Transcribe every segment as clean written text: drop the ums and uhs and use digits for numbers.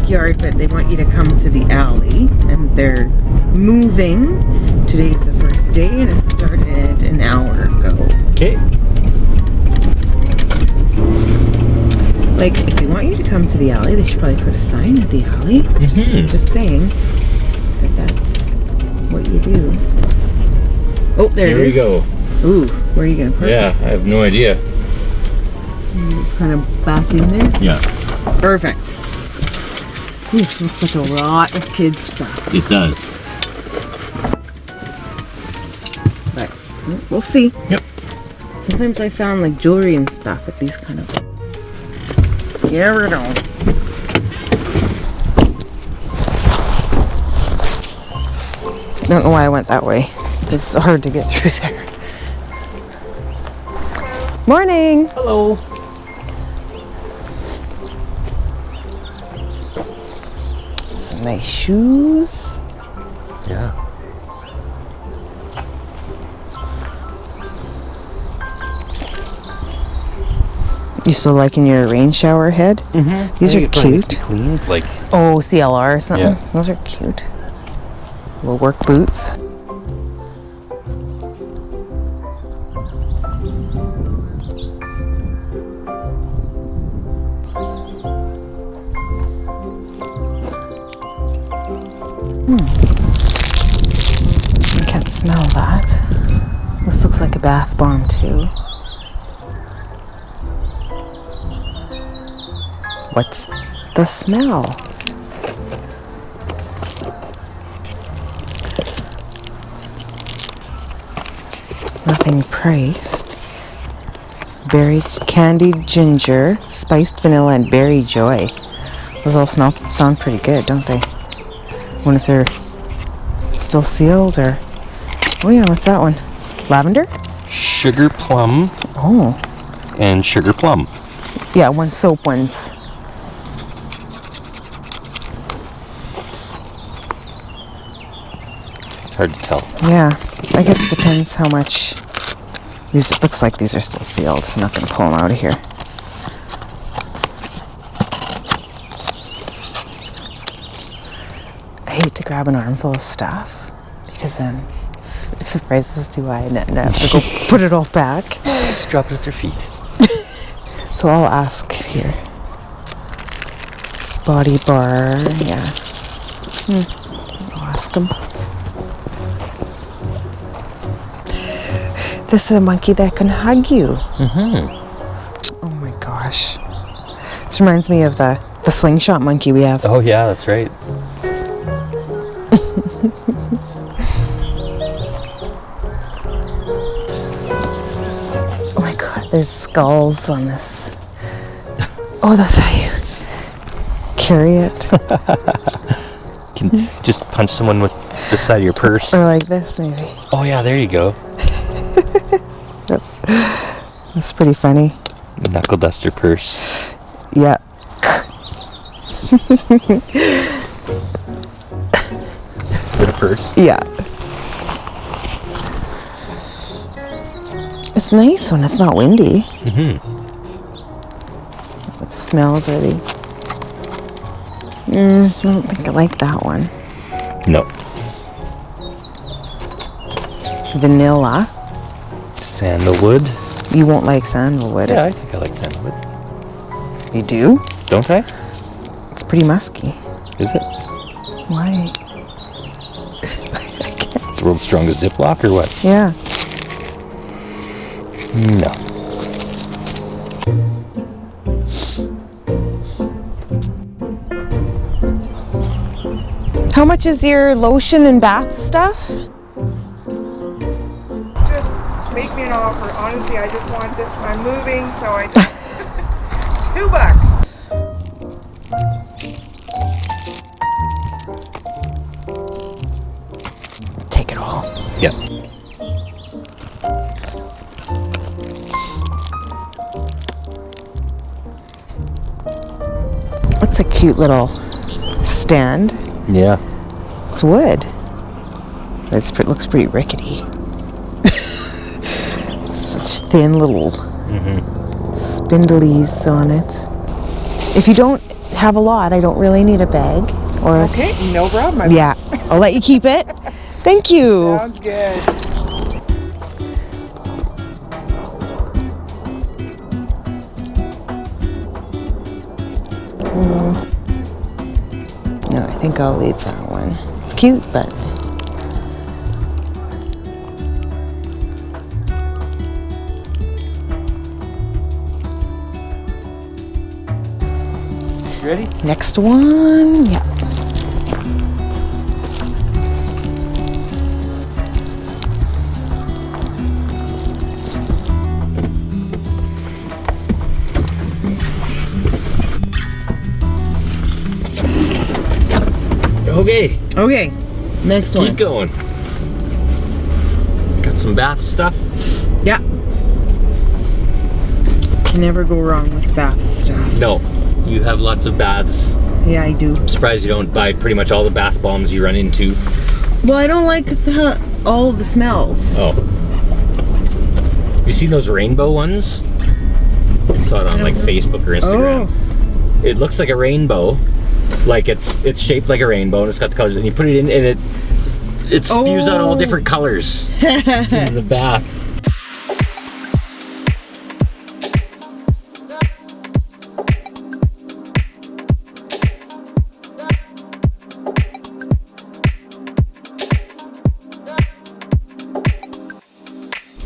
backyard, but they want you to come to the alley, and they're moving. Today's the first day, and it started an hour ago. Okay. Like, if they want you to come to the alley, they should probably put a sign at the alley. Just saying that that's what you do. Oh, there it is. Here we go. Ooh, where are you going to put it? Yeah, I have no idea. Kind of back in there? Yeah. Perfect. Ooh, looks like a lot of kids stuff. It does. But we'll see. Yep. Sometimes I found like jewelry and stuff at these kind of... You never know. Don't know why I went that way. It's hard to get through there. Morning! Hello. Some nice shoes. Yeah. You still liking your rain shower head? Mm-hmm. These are cute. Cleaned, like. Oh, CLR or something? Yeah. Those are cute. Little work boots. I can't smell that. This looks like a bath bomb too. What's the smell? Nothing priced. Berry candied ginger, spiced vanilla, and berry joy. Those all sound pretty good, don't they? Wonder if they're still sealed or... Oh yeah, what's that one? Lavender? Sugar plum. Oh. And sugar plum. Yeah, one soap ones. It's hard to tell. Yeah, I guess it depends how much. These, it looks like these are still sealed. I'm not going to pull them out of here. I hate to grab an armful of stuff because then if the price is too high, I have to go put it all back. Just drop it at their feet. So I'll ask here. Body bar, yeah. I'll ask them. This is a monkey that can hug you. Oh my gosh. This reminds me of the slingshot monkey we have. Oh yeah, that's right. Oh my god, there's skulls on this. Oh, that's how you carry it. Can just punch someone with the side of your purse. Or like this, maybe. Oh yeah, there you go. That's pretty funny. Knuckle duster purse. Yeah. Bit of purse. Yeah. It's nice when it's not windy. It smells really. I don't think I like that one. No. Vanilla. Sandalwood. You won't like sandalwood. Yeah, I think I like sandalwood. You do? Don't I? It's pretty musky. Is it? Why? It's the world's strongest Ziploc or what? Yeah. No. How much is your lotion and bath stuff? Just make me an offer. Honestly, I just want this. I'm moving, so I just... $2. Take it all. Yeah. That's a cute little stand. Yeah. It's wood. It looks pretty rickety. Such thin little spindlies on it. If you don't have a lot. I don't really need a bag. Or Okay, no problem. yeah, I'll let you keep it. Thank you. Sounds good. No, I think I'll leave that one. It's cute, but Ready? next one. Yeah. Okay, Okay. Next keep one. going. Got some bath stuff. Yeah. Can never go wrong with bath stuff. No, you have lots of baths. Yeah, I do. I'm surprised you don't buy pretty much all the bath bombs you run into. Well, I don't like all the smells. Oh. You seen those rainbow ones? I saw it on like Facebook or Instagram. Oh. It looks like a rainbow. Like it's shaped like a rainbow and it's got the colors and you put it in and it spews out all different colors into the bath.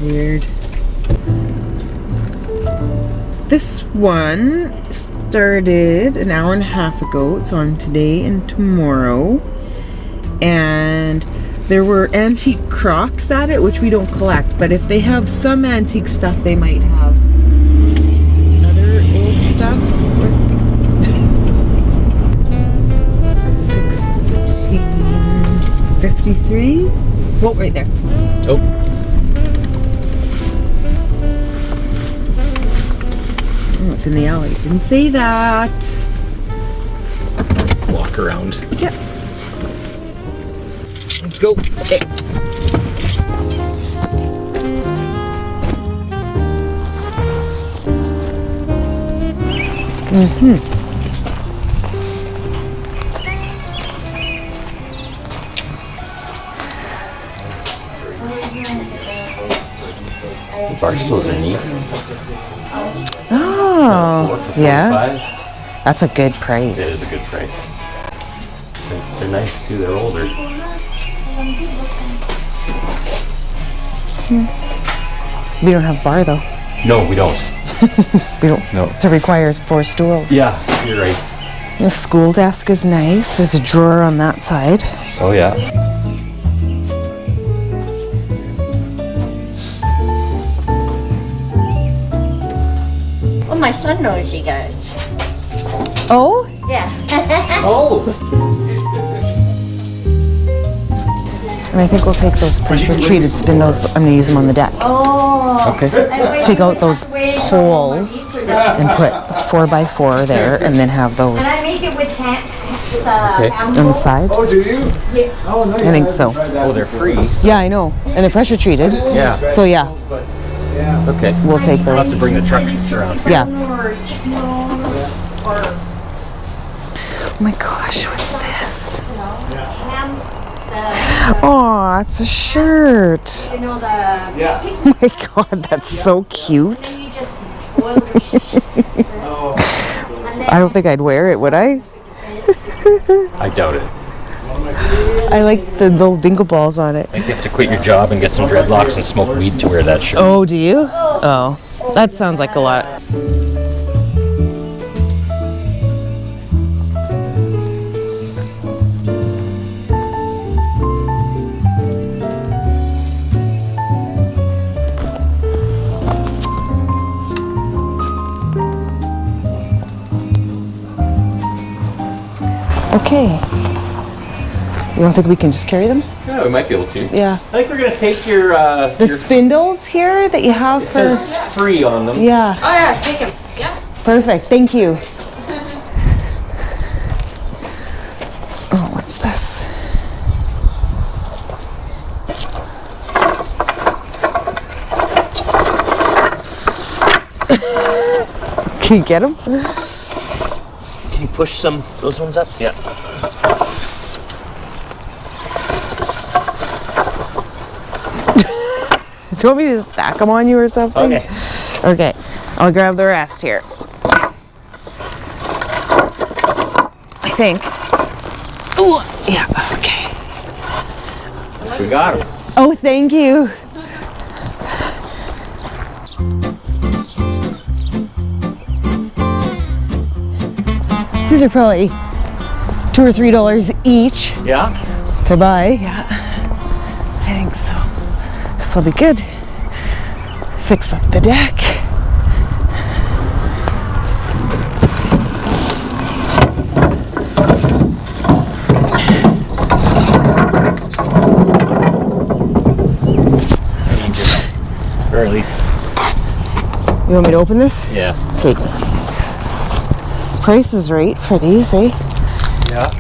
Weird. This one started an hour and a half ago. It's on today and tomorrow. And there were antique Crocs at it, which we don't collect. But if they have some antique stuff, they might have other old stuff. 1653. Whoa, right there. Oh. Oh, it's in the alley. Didn't say that. Walk around. Yep. Let's go. Okay. Bar stools are neat. Oh, yeah. $45. That's a good It is price. a good price. They're nice too. They're older. We don't have bar though. No, we don't. We don't. No. It requires 4 stools. Yeah, you're right. The school desk is nice. There's a drawer on that side. Oh yeah. Oh, my son knows you guys. Oh, Yeah. Oh. and I think we'll take those pressure treated spindles. I'm gonna use them on the deck. Oh. Okay. Take out those poles and put 4x4 there, and then have those Can I make it with Okay. on the side. Oh, do you? Yeah. Oh, nice. I think so. Oh, they're free. Yeah, I know. And they're pressure treated. Yeah. So yeah, Yeah. Okay. we'll take I'll have those. to bring the truck around. Yeah. Or chicken or Oh my gosh, what's this? ham. Oh, it's a shirt. You know the. Yeah. Oh my god, that's so cute. You just boil the Oh, and then I don't think I'd wear it, would I? I doubt it. I like the little dingle balls on it. I think you have to quit your job and get some dreadlocks and smoke weed to wear that shirt. Oh, do you? Oh, that sounds like a lot. Okay. You don't think we can just carry them? Yeah, we might be able to. Yeah. I think we're gonna take your The spindles here that you have it for. says free on them. Yeah, oh yeah, take him. Yeah. perfect. Thank you. Oh, what's this? Can you get them? Can you push those ones up? Yeah. Do you want me to stack them on you or something? Okay. Okay, I'll grab the rest here. I think. Ooh, yeah, okay. We got them. Oh, thank you. These are probably $2 or $3 each Yeah. to buy. Yeah, I think so. This will be good. Fix up the deck. Or at least. You want me to open this? Yeah. Okay. Price is right for these, eh? Yeah.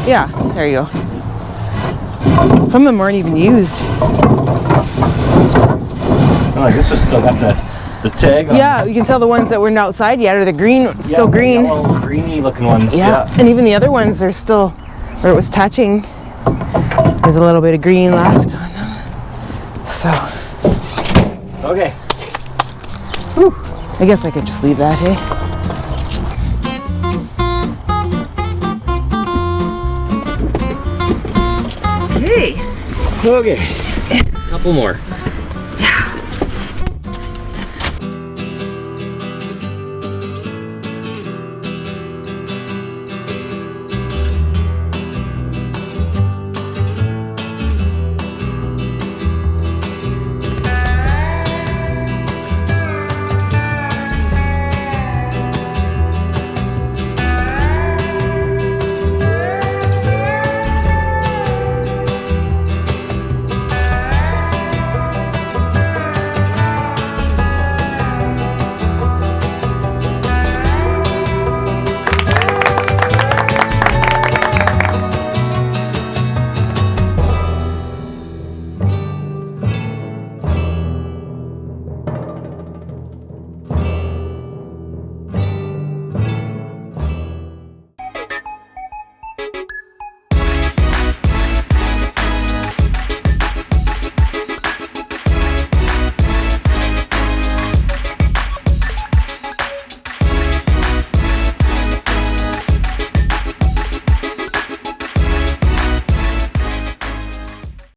Yeah, there you go. Some of them weren't even used. Oh, this was still got the tag on. Yeah, you can tell the ones that weren't outside yet are the green, still the green. yellow, greeny looking ones. Yeah, and even the other ones are still, where it was touching, there's a little bit of green left on them. So, Okay. whew, I guess I could just leave that, hey? Hey, Okay. Couple more.